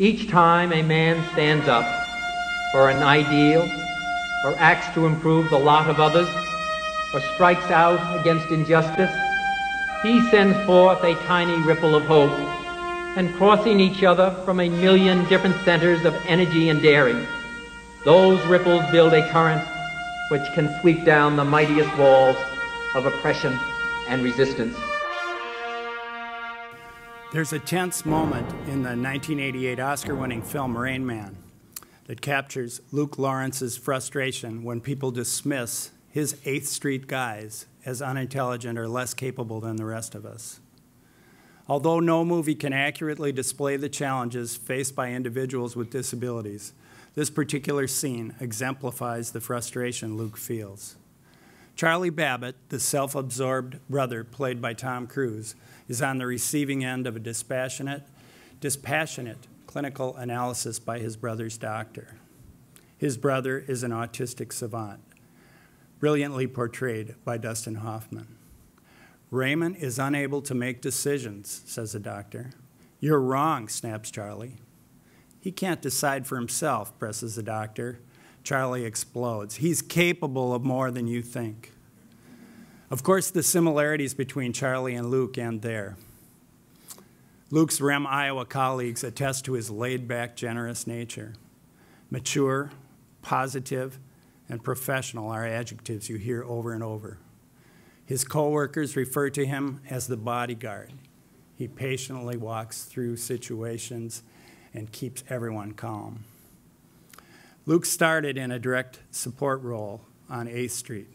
Each time a man stands up for an ideal, or acts to improve the lot of others, or strikes out against injustice, he sends forth a tiny ripple of hope, and crossing each other from a million different centers of energy and daring, those ripples build a current which can sweep down the mightiest walls of oppression and resistance. There's a tense moment in the 1988 Oscar-winning film Rain Man that captures Luke Lawrence's frustration when people dismiss his 8th Street guys as unintelligent or less capable than the rest of us. Although no movie can accurately display the challenges faced by individuals with disabilities, this particular scene exemplifies the frustration Luke feels. Charlie Babbitt, the self-absorbed brother played by Tom Cruise, is on the receiving end of a dispassionate clinical analysis by his brother's doctor. His brother is an autistic savant, brilliantly portrayed by Dustin Hoffman. Raymond is unable to make decisions, says the doctor. You're wrong, snaps Charlie. He can't decide for himself, presses the doctor. Charlie explodes. He's capable of more than you think. Of course, the similarities between Charlie and Luke end there. Luke's REM Iowa colleagues attest to his laid-back, generous nature. Mature, positive, and professional are adjectives you hear over and over. His co-workers refer to him as the bodyguard. He patiently walks through situations and keeps everyone calm. Luke started in a direct support role on 8th Street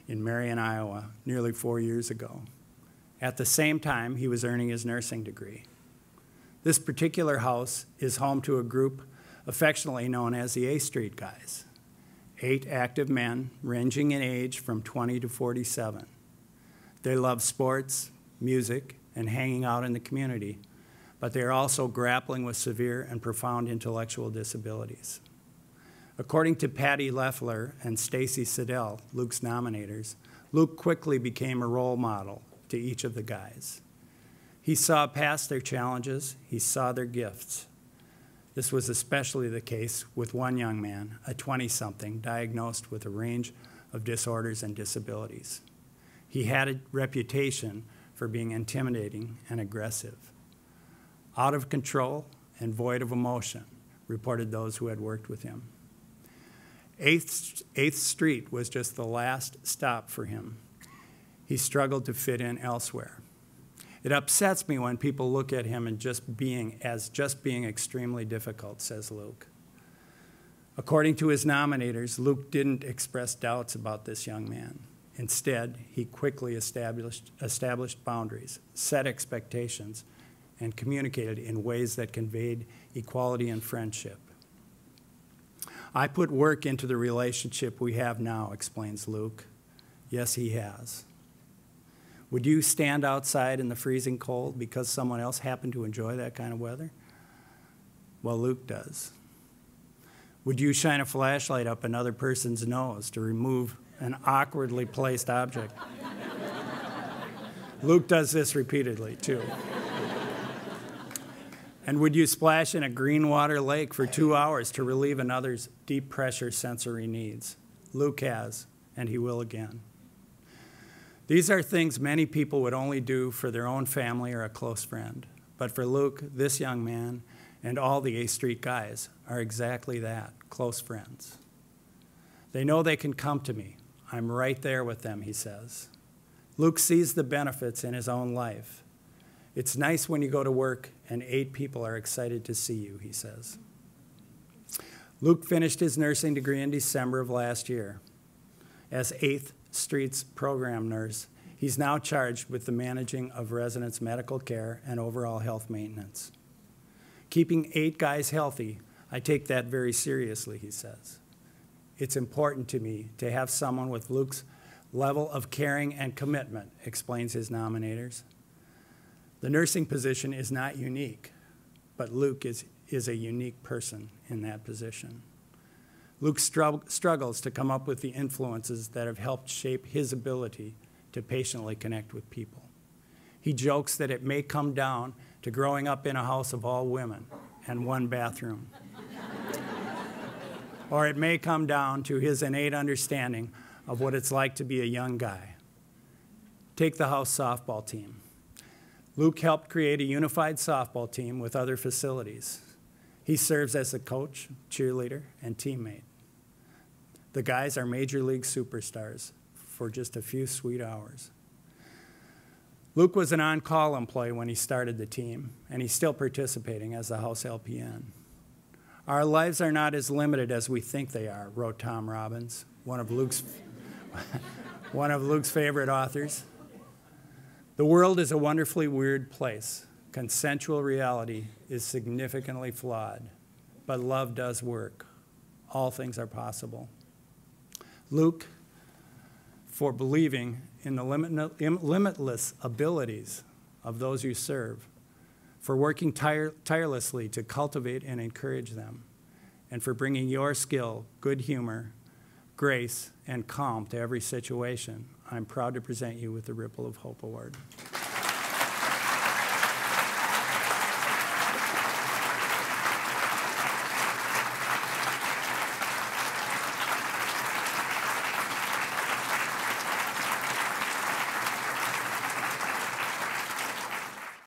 in Marion, Iowa, nearly 4 years ago. At the same time, he was earning his nursing degree. This particular house is home to a group affectionately known as the 8th Street Guys, 8 active men ranging in age from 20 to 47. They love sports, music, and hanging out in the community, but they are also grappling with severe and profound intellectual disabilities. According to Patty Leffler and Stacy Siddell, Luke's nominators, Luke quickly became a role model to each of the guys. He saw past their challenges, he saw their gifts. This was especially the case with one young man, a 20-something, diagnosed with a range of disorders and disabilities. He had a reputation for being intimidating and aggressive. Out of control and void of emotion, reported those who had worked with him. 8th Street was just the last stop for him. He struggled to fit in elsewhere. It upsets me when people look at him and just being extremely difficult, says Luke. According to his nominators, Luke didn't express doubts about this young man. Instead, he quickly established boundaries, set expectations, and communicated in ways that conveyed equality and friendship. I put work into the relationship we have now, explains Luke. Yes, he has. Would you stand outside in the freezing cold because someone else happened to enjoy that kind of weather? Well, Luke does. Would you shine a flashlight up another person's nose to remove an awkwardly placed object? Luke does this repeatedly, too. And would you splash in a green water lake for 2 hours to relieve another's deep pressure sensory needs? Luke has, and he will again. These are things many people would only do for their own family or a close friend. But for Luke, this young man, and all the 8th Street Guys are exactly that, close friends. They know they can come to me. I'm right there with them, he says. Luke sees the benefits in his own life. It's nice when you go to work and 8 people are excited to see you, he says. Luke finished his nursing degree in December of last year. As 8th Street's program nurse, he's now charged with the managing of residents' medical care and overall health maintenance. Keeping 8 guys healthy, I take that very seriously, he says. It's important to me to have someone with Luke's level of caring and commitment, explains his nominators. The nursing position is not unique, but Luke is a unique person in that position. Luke struggles to come up with the influences that have helped shape his ability to patiently connect with people. He jokes that it may come down to growing up in a house of all women and 1 bathroom. Or it may come down to his innate understanding of what it's like to be a young guy. Take the house softball team. Luke helped create a unified softball team with other facilities. He serves as a coach, cheerleader, and teammate. The guys are major league superstars for just a few sweet hours. Luke was an on-call employee when he started the team, and he's still participating as the house LPN. Our lives are not as limited as we think they are, wrote Tom Robbins, one of Luke's favorite authors. The world is a wonderfully weird place. Consensual reality is significantly flawed, but love does work. All things are possible. Luke, for believing in the limitless abilities of those you serve, for working tirelessly to cultivate and encourage them, and for bringing your skill, good humor, grace, and calm to every situation. I'm proud to present you with the Ripple of Hope Award.